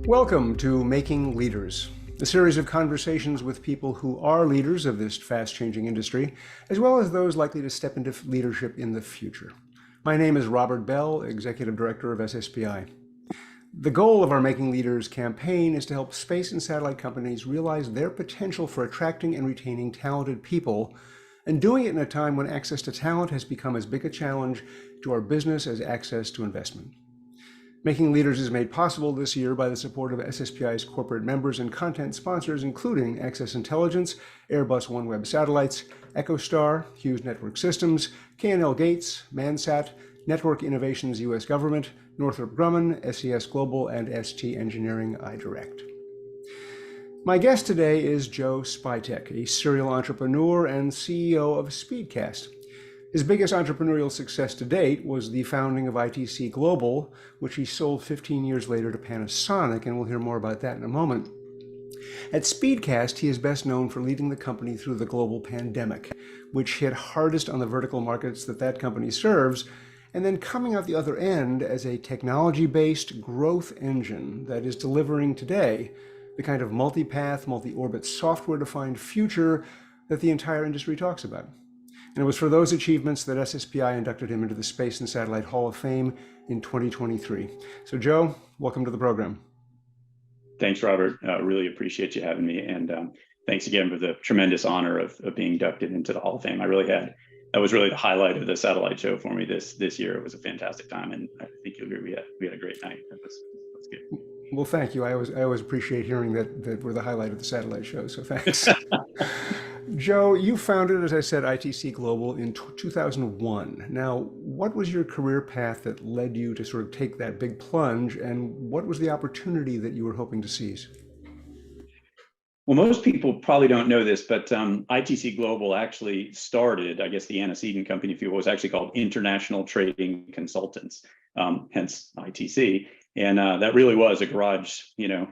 Welcome to Making Leaders, a series of conversations with people who are leaders of this fast-changing industry, as well as those likely to step into leadership in the future. My name is Robert Bell, Executive Director of SSPI. The goal of our Making Leaders campaign is to help space and satellite companies realize their potential for attracting and retaining talented people, and doing it in a time when access to talent has become as big a challenge to our business as access to investment. Making Leaders is made possible this year by the support of SSPI's corporate members and content sponsors, including Access Intelligence, Airbus OneWeb Satellites, EchoStar, Hughes Network Systems, K&L Gates, Mansat, Network Innovations U.S. Government, Northrop Grumman, SES Global, and ST Engineering iDirect. My guest today is Joe Spytek, a serial entrepreneur and CEO of Speedcast. His biggest entrepreneurial success to date was the founding of ITC Global, which he sold 15 years later to Panasonic, and we'll hear more about that in a moment. At Speedcast, he is best known for leading the company through the global pandemic, which hit hardest on the vertical markets that company serves, and then coming out the other end as a technology-based growth engine that is delivering today the kind of multi-path, multi-orbit, software-defined future that the entire industry talks about. And it was for those achievements that SSPI inducted him into the Space and Satellite Hall of Fame in 2023. So Joe, welcome to the program. Thanks, Robert. Really appreciate you having me. And thanks again for the tremendous honor of being inducted into the Hall of Fame. That was really the highlight of the satellite show for me this year. It was a fantastic time. And I think you'll agree we had a great night. That was good. Well, thank you. I always appreciate hearing that we're the highlight of the satellite show. So thanks. Joe, you founded, as I said, ITC Global in 2001. Now, what was your career path that led you to sort of take that big plunge, and what was the opportunity that you were hoping to seize? Well, most people probably don't know this, but ITC Global actually started, I guess the antecedent company, if you will, was actually called International Trading Consultants, hence ITC. And that really was a garage,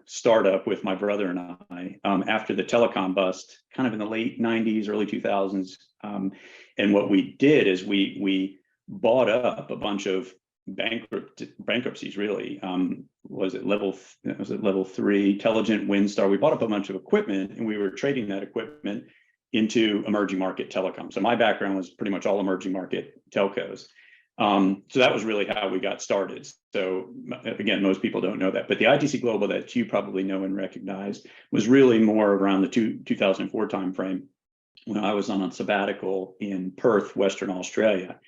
startup with my brother and I after the telecom bust, kind of in the late 90s, early 2000s. And what we did is we bought up a bunch of bankruptcies, really. Was it level 3, Intelligent Windstar? We bought up a bunch of equipment and we were trading that equipment into emerging market telecom. So my background was pretty much all emerging market telcos. So that was really how we got started. So again, most people don't know that, but the ITC Global that you probably know and recognize was really more around the 2004 timeframe when I was on a sabbatical in Perth, Western Australia.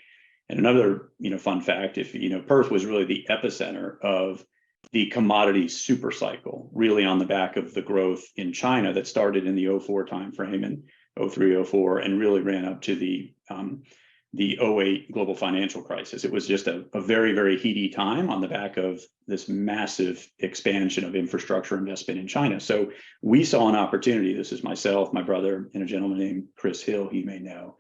And another, fun fact, Perth was really the epicenter of the commodity super cycle, really on the back of the growth in China that started in the 04 timeframe and 03, 04, and really ran up to the 08 global financial crisis. It was just a very, very heady time on the back of this massive expansion of infrastructure investment in China. So we saw an opportunity, this is myself, my brother, and a gentleman named Chris Hill, he may know,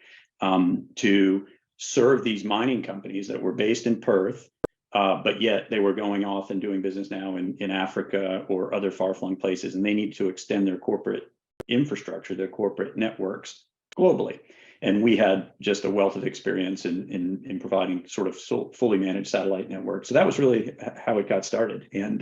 to serve these mining companies that were based in Perth, but yet they were going off and doing business now in Africa or other far-flung places, and they need to extend their corporate infrastructure, their corporate networks globally. And we had just a wealth of experience in providing sort of fully managed satellite networks. So that was really how it got started. And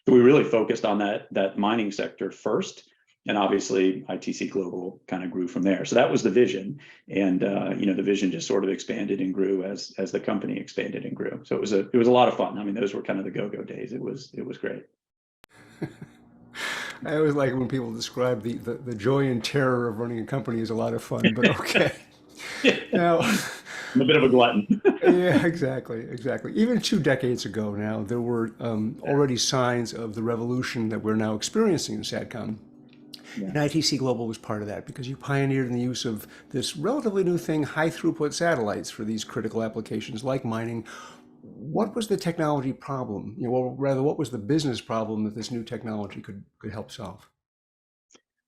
we really focused on that mining sector first. And obviously, ITC Global kind of grew from there. So that was the vision. And the vision just sort of expanded and grew as the company expanded and grew. So it was a lot of fun. I mean, those were kind of the go-go days. It was great. I always like when people describe the joy and terror of running a company as a lot of fun, but okay. Now, I'm a bit of a glutton. Yeah, exactly. Even 2 decades ago now, there were already signs of the revolution that we're now experiencing in SATCOM. Yeah. And ITC Global was part of that because you pioneered in the use of this relatively new thing, high throughput satellites for these critical applications like mining. What was the technology problem? What was the business problem that this new technology could help solve?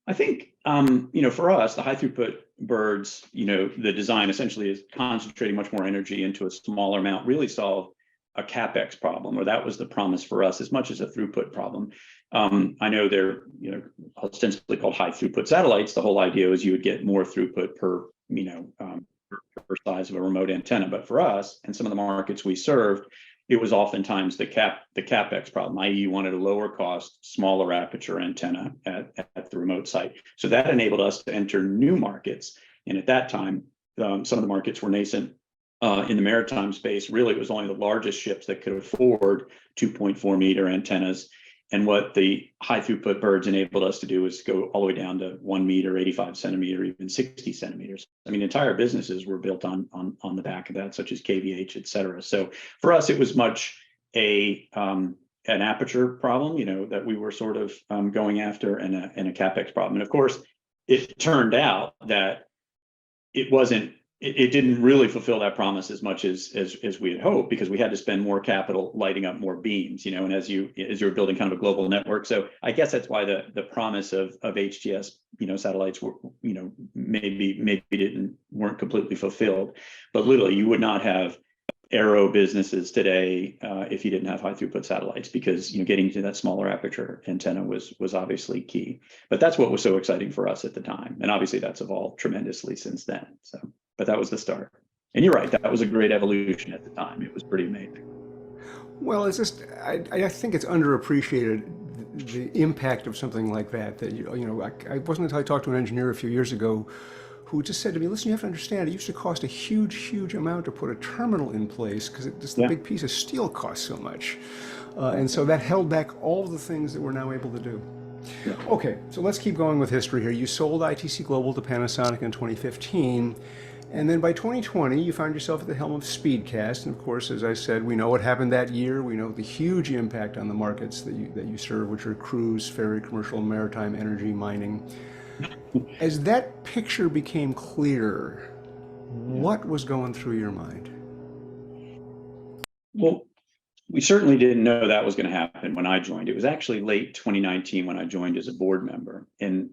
I think, for us, the high throughput birds, the design essentially is concentrating much more energy into a smaller amount, really solve a CapEx problem, or that was the promise for us as much as a throughput problem. I know they're, ostensibly called high throughput satellites. The whole idea is you would get more throughput per size of a remote antenna. But for us and some of the markets we served, it was oftentimes the CapEx problem, i.e. you wanted a lower cost, smaller aperture antenna at the remote site. So that enabled us to enter new markets. And at that time, some of the markets were nascent. In the maritime space, really, it was only the largest ships that could afford 2.4 meter antennas. And what the high throughput birds enabled us to do is go all the way down to 1 meter, 85 centimeter, even 60 centimeters. I mean, entire businesses were built on the back of that, such as KVH, et cetera. So for us, it was much an aperture problem, you know, that we were sort of going after, and a CapEx problem. And of course, it turned out that it didn't really fulfill that promise as much as we had hoped, because we had to spend more capital lighting up more beams, you know, and as you're building kind of a global network. So I guess that's why the promise of HTS, you know, satellites were, you know, maybe weren't completely fulfilled. But literally, you would not have aero businesses today if you didn't have high throughput satellites, because, you know, getting to that smaller aperture antenna was obviously key. But that's what was so exciting for us at the time, and obviously that's evolved tremendously since then. So, but that was the start. And you're right, that was a great evolution at the time. It was pretty amazing. Well, it's just, I think it's underappreciated, the impact of something like that. That you know, I wasn't until I talked to an engineer a few years ago who just said to me, listen, you have to understand, it used to cost a huge amount to put a terminal in place, because just the big piece of steel costs so much. And so that held back all the things that we're now able to do. Yeah. Okay, so let's keep going with history here. You sold ITC Global to Panasonic in 2015. And then by 2020, you found yourself at the helm of Speedcast. And of course, as I said, we know what happened that year. We know the huge impact on the markets that you serve, which are cruise, ferry, commercial, maritime, energy, mining. As that picture became clear, what was going through your mind? Well, we certainly didn't know that was going to happen when I joined. It was actually late 2019 when I joined as a board member. And,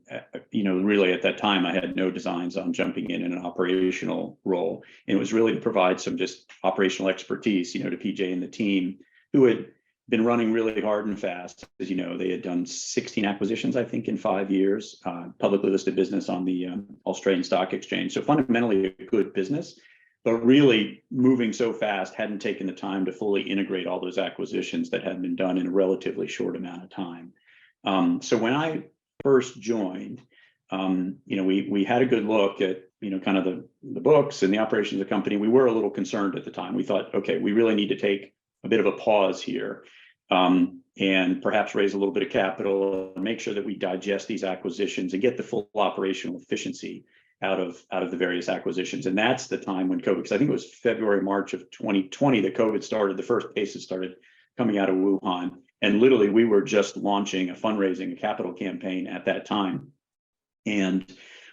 you know, really at that time, I had no designs on jumping in an operational role. And it was really to provide some just operational expertise, you know, to PJ and the team, who had been running really hard and fast. As you know, they had done 16 acquisitions, I think, in 5 years, publicly listed business on the Australian Stock Exchange. So fundamentally a good business, but really moving so fast, hadn't taken the time to fully integrate all those acquisitions that had been done in a relatively short amount of time. So when I first joined, you know, we had a good look at, you know, kind of the books and the operations of the company. We were a little concerned at the time. We thought, okay, we really need to take a bit of a pause here, and perhaps raise a little bit of capital and make sure that we digest these acquisitions and get the full operational efficiency out of the various acquisitions. And that's the time when COVID, because I think it was February, March of 2020 that COVID started, the first cases started coming out of Wuhan. And literally we were just launching a fundraising, a capital campaign at that time. And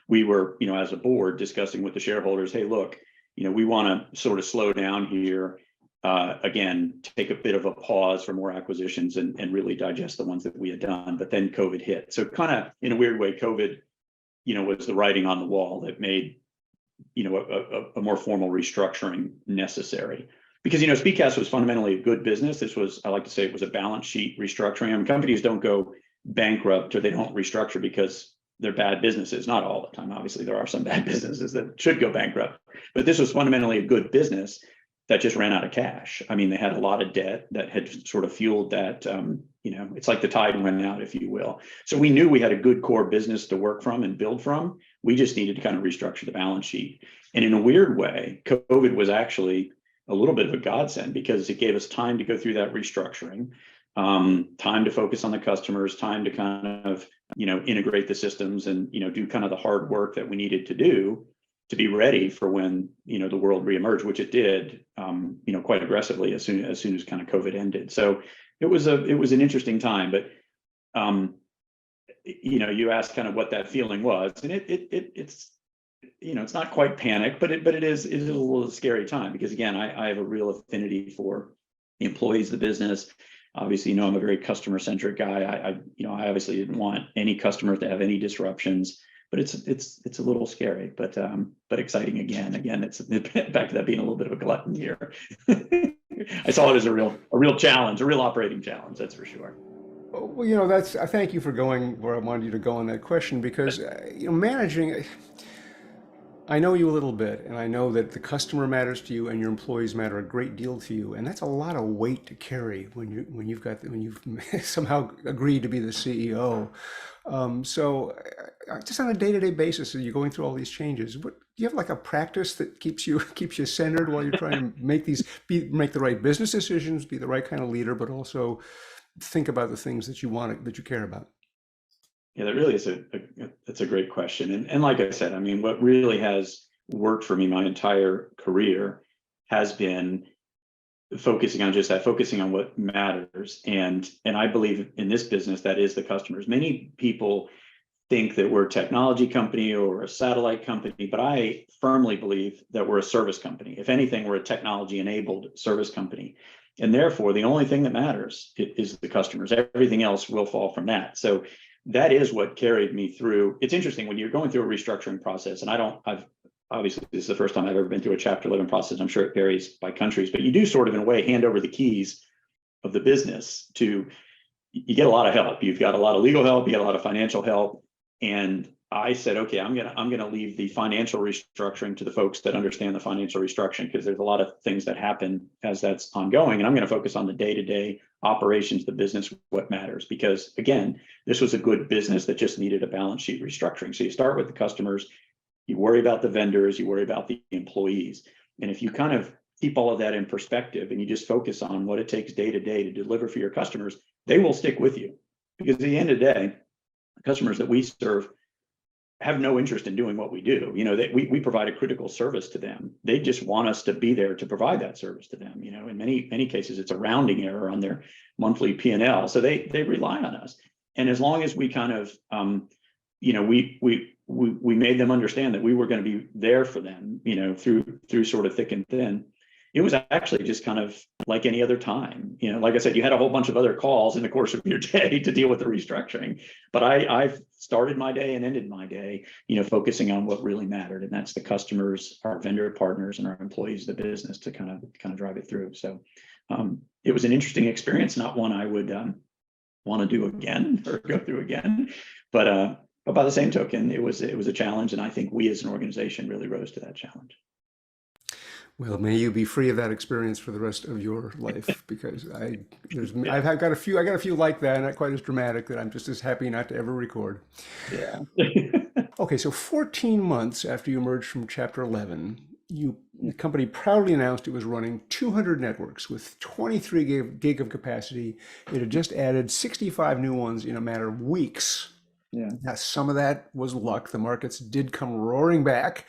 we were, you know, as a board discussing with the shareholders, hey, look, you know, we want to sort of slow down here, again, take a bit of a pause for more acquisitions and really digest the ones that we had done. But then COVID hit. So kind of in a weird way, COVID, you know, was the writing on the wall that made, you know, a more formal restructuring necessary. Because, you know, Speedcast was fundamentally a good business. This was, I like to say, it was a balance sheet restructuring. I mean, companies don't go bankrupt or they don't restructure because they're bad businesses. Not all the time. Obviously, there are some bad businesses that should go bankrupt. But this was fundamentally a good business that just ran out of cash. I mean, they had a lot of debt that had sort of fueled that, you know, it's like the tide went out, if you will. So we knew we had a good core business to work from and build from. We just needed to kind of restructure the balance sheet. And in a weird way, COVID was actually a little bit of a godsend, because it gave us time to go through that restructuring, time to focus on the customers, time to kind of, you know, integrate the systems and, you know, do kind of the hard work that we needed to do to be ready for when, you know, the world reemerged, which it did, you know, quite aggressively as soon as kind of COVID ended. So it was an interesting time. But you know, you asked kind of what that feeling was, and it's you know, it's not quite panic, but it is a little scary time, because again, I have a real affinity for the employees of the business. Obviously, you know, I'm a very customer centric guy. You know, I obviously didn't want any customers to have any disruptions. But it's a little scary, but exciting again. Again, it's back to that being a little bit of a glutton here. I saw it as a real challenge, a real operating challenge. That's for sure. Well, you know, I thank you for going where I wanted you to go on that question, because you know, managing. I know you a little bit, and I know that the customer matters to you and your employees matter a great deal to you, and that's a lot of weight to carry when you've somehow agreed to be the CEO. Just on a day-to-day basis, as you're going through all these changes, do you have like a practice that keeps you centered while you're trying to make the right business decisions, be the right kind of leader, but also think about the things that you care about? Yeah, that really is that's a great question. And like I said, I mean, what really has worked for me my entire career has been focusing on just that, focusing on what matters. And I believe in this business, that is the customers. Many people think that we're a technology company or a satellite company, but I firmly believe that we're a service company. If anything, we're a technology enabled service company. And therefore, the only thing that matters is the customers. Everything else will fall from that. So that is what carried me through. It's interesting when you're going through a restructuring process, and I've obviously, this is the first time I've ever been through a Chapter 11 process. I'm sure it varies by countries, but you do sort of, in a way, hand over the keys of the business to, you get a lot of help. You've got a lot of legal help, you get a lot of financial help. And I said, okay, I'm gonna leave the financial restructuring to the folks that understand the financial restructuring, because there's a lot of things that happen as that's ongoing. And I'm going to focus on the day-to-day operations, the business, what matters. Because again, this was a good business that just needed a balance sheet restructuring. So you start with the customers, you worry about the vendors, you worry about the employees. And if you kind of keep all of that in perspective and you just focus on what it takes day to day to deliver for your customers, they will stick with you. Because at the end of the day, the customers that we serve have no interest in doing what we do. You know, we provide a critical service to them. They just want us to be there to provide that service to them. You know, in many cases, it's a rounding error on their monthly P&L. So they rely on us. And as long as we kind of, you know, we made them understand that we were going to be there for them, you know, through sort of thick and thin. It was actually just kind of like any other time. You know, like I said, you had a whole bunch of other calls in the course of your day to deal with the restructuring. But I've started my day and ended my day, you know, focusing on what really mattered. And that's the customers, our vendor partners, and our employees, the business, to kind of drive it through. So it was an interesting experience, not one I would want to do again or go through again. But by the same token, it was a challenge. And I think we as an organization really rose to that challenge. Well, may you be free of that experience for the rest of your life, because I've got a few like that, not quite as dramatic, that I'm just as happy not to ever record. Yeah. Okay, so 14 months after you emerged from Chapter 11, the company proudly announced it was running 200 networks with 23 gig of capacity. It had just added 65 new ones in a matter of weeks. Yeah. Now, some of that was luck. The markets did come roaring back.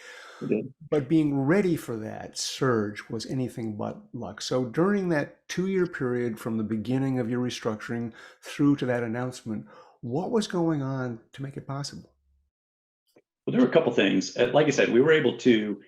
But being ready for that surge was anything but luck. So during that 2-year period from the beginning of your restructuring through to that announcement, what was going on to make it possible? Well, there were a couple things. Like I said, we were able to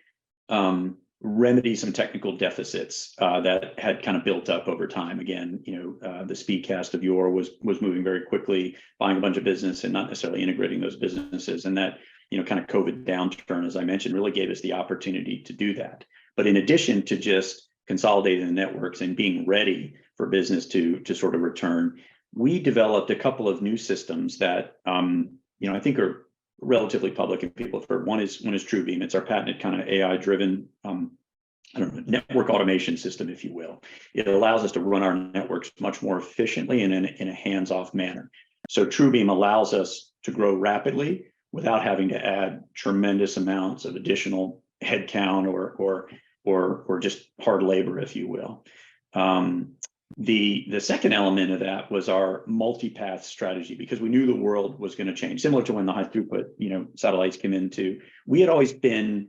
remedy some technical deficits that had kind of built up over time. Again, you know, the Speedcast of yore was moving very quickly, buying a bunch of business and not necessarily integrating those businesses. And that, you know, kind of COVID downturn, as I mentioned, really gave us the opportunity to do that. But in addition to just consolidating the networks and being ready for business to sort of return, we developed a couple of new systems that, you know, I think are relatively public and people have heard. One is TrueBeam. It's our patented kind of AI-driven, I don't know, network automation system, if you will. It allows us to run our networks much more efficiently and in a hands-off manner. So TrueBeam allows us to grow rapidly without having to add tremendous amounts of additional headcount or just hard labor, if you will. The second element of that was our multipath strategy, because we knew the world was going to change, similar to when the high throughput, you know, satellites came into. We had always been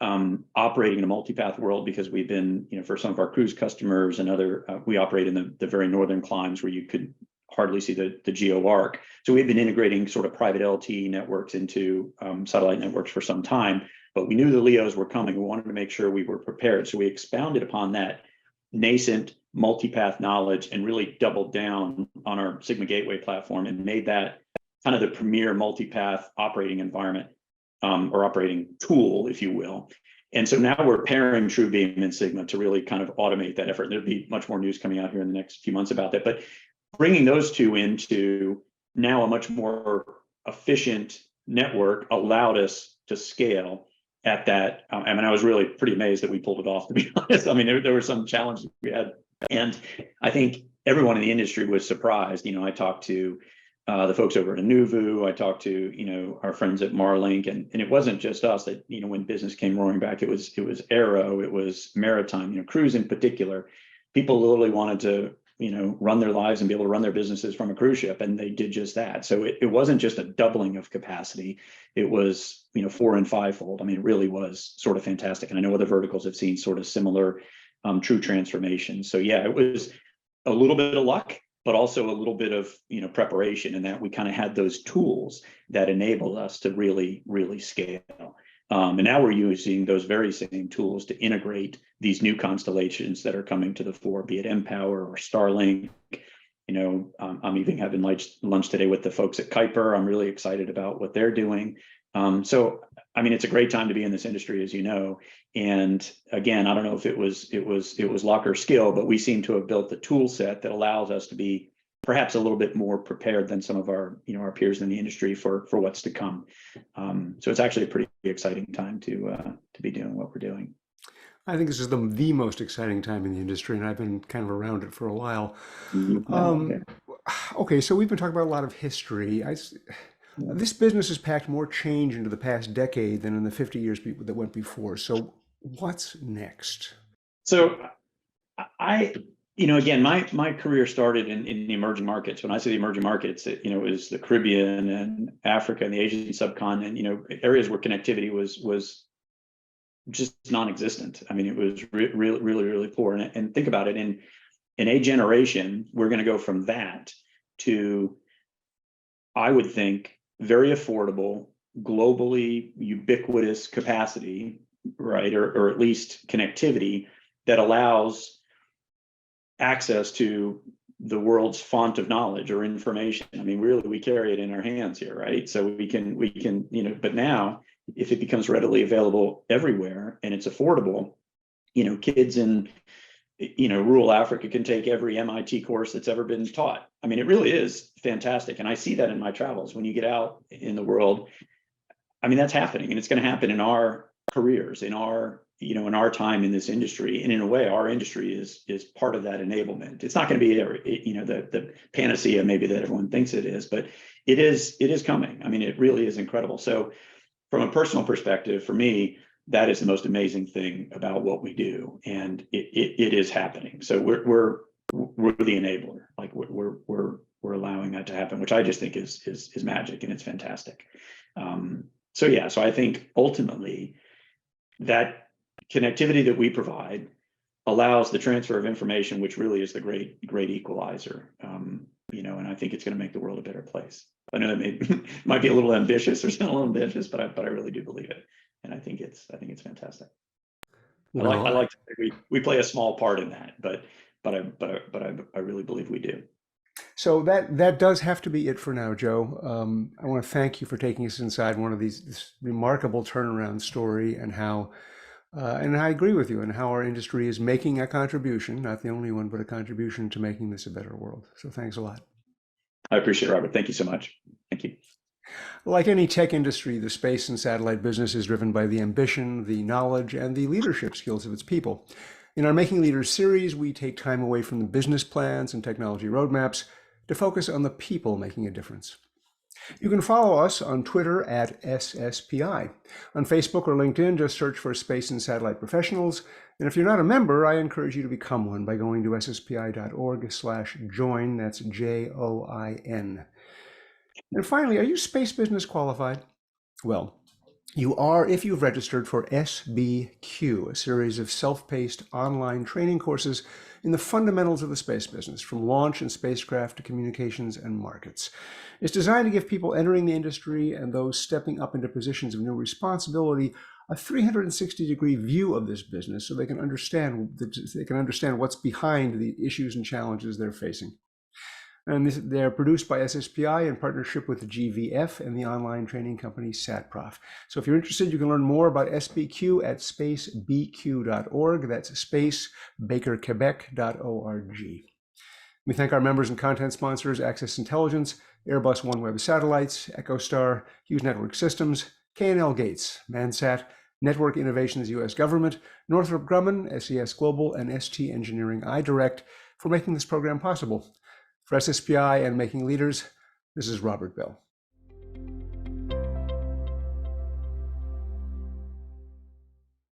operating in a multipath world because we've been, you know, for some of our cruise customers and other, we operate in the very northern climes where you could hardly see the geo arc. So we've been integrating sort of private LTE networks into satellite networks for some time, but we knew the LEOs were coming. We wanted to make sure we were prepared. So we expounded upon that nascent multipath knowledge and really doubled down on our Sigma Gateway platform and made that kind of the premier multipath operating environment or operating tool, if you will. And so now we're pairing TrueBeam and Sigma to really kind of automate that effort. There'll be much more news coming out here in the next few months about that. But bringing those two into now a much more efficient network allowed us to scale. at that. I mean, I was really pretty amazed that we pulled it off, to be honest. I mean, there were some challenges we had, and I think everyone in the industry was surprised. I talked to the folks over at Nuvu. I talked to our friends at Marlink, and it wasn't just us that when business came roaring back, it was Aero, it was maritime, cruise in particular. People literally wanted to run their lives and be able to run their businesses from a cruise ship, and they did just that. So it wasn't just a doubling of capacity; it was 4 and 5-fold. I mean, it really was sort of fantastic. And I know other verticals have seen sort of similar true transformations. So yeah, it was a little bit of luck, but also a little bit of preparation, in that we kind of had those tools that enabled us to really scale. And now we're using those very same tools to integrate these new constellations that are coming to the fore, be it Empower or Starlink. I'm even having lunch today with the folks at Kuiper. I'm really excited about what they're doing. So, I mean, it's a great time to be in this industry, as you know. And again, I don't know if it was luck or skill, but we seem to have built the tool set that allows us to be perhaps a little bit more prepared than some of our our peers in the industry for what's to come. So it's actually a pretty exciting time to be doing what we're doing. I think this is the most exciting time in the industry, and I've been kind of around it for a while. Okay, so we've been talking about a lot of history. This business has packed more change into the past decade than in the 50 years that went before. So what's next? So again, my career started in the emerging markets. When I say the emerging markets, it was the Caribbean and Africa and the Asian subcontinent, areas where connectivity was just non-existent. I mean, it was really poor. And think about it, in a generation, we're going to go from that to, I would think, very affordable, globally ubiquitous capacity, right? Or at least connectivity that allows access to the world's font of knowledge or information. I mean, really, we carry it in our hands here, right? So we can, but now, if it becomes readily available everywhere and it's affordable, kids in rural Africa can take every MIT course that's ever been taught. I mean, it really is fantastic. And I see that in my travels. When you get out in the world, I mean, that's happening, and it's going to happen in our careers, in our time in this industry. And in a way, our industry is part of that enablement. It's not going to be the panacea maybe that everyone thinks it is, but it is coming. I mean, it really is incredible. So from a personal perspective, for me, that is the most amazing thing about what we do, and it is happening. So we're the enabler. Like we're allowing that to happen, which I just think is magic, and it's fantastic. So yeah, so I think ultimately that connectivity that we provide allows the transfer of information, which really is the great equalizer. And I think it's going to make the world a better place. I know that might be a little ambitious, or sound a little ambitious, but I really do believe it, and I think it's fantastic. Well, I like to think we play a small part in that, but I really believe we do. So that does have to be it for now, Joe. I want to thank you for taking us inside one of this remarkable turnaround story, and how, and I agree with you, and how our industry is making a contribution, not the only one, but a contribution to making this a better world. So thanks a lot. I appreciate it, Robert. Thank you so much. Thank you. Like any tech industry, the space and satellite business is driven by the ambition, the knowledge, and the leadership skills of its people. In our Making Leaders series, we take time away from the business plans and technology roadmaps to focus on the people making a difference. You can follow us on Twitter at SSPI. On Facebook or LinkedIn, just search for Space and Satellite Professionals. And if you're not a member, I encourage you to become one by going to sspi.org/join. That's JOIN. And finally, are you space business qualified? Well, you are if you've registered for SBQ, a series of self-paced online training courses in the fundamentals of the space business, from launch and spacecraft to communications and markets. It's designed to give people entering the industry and those stepping up into positions of new responsibility a 360-degree view of this business, so they can understand what's behind the issues and challenges they're facing. And they're produced by SSPI in partnership with the GVF and the online training company SatProf. So if you're interested, you can learn more about SBQ at spacebq.org. That's spacebakerquebec.org. We thank our members and content sponsors, Access Intelligence, Airbus OneWeb Satellites, EchoStar, Hughes Network Systems, K&L Gates, Mansat, Network Innovations U.S. Government, Northrop Grumman, SES Global, and ST Engineering iDirect for making this program possible. For SSPI and Making Leaders, this is Robert Bell.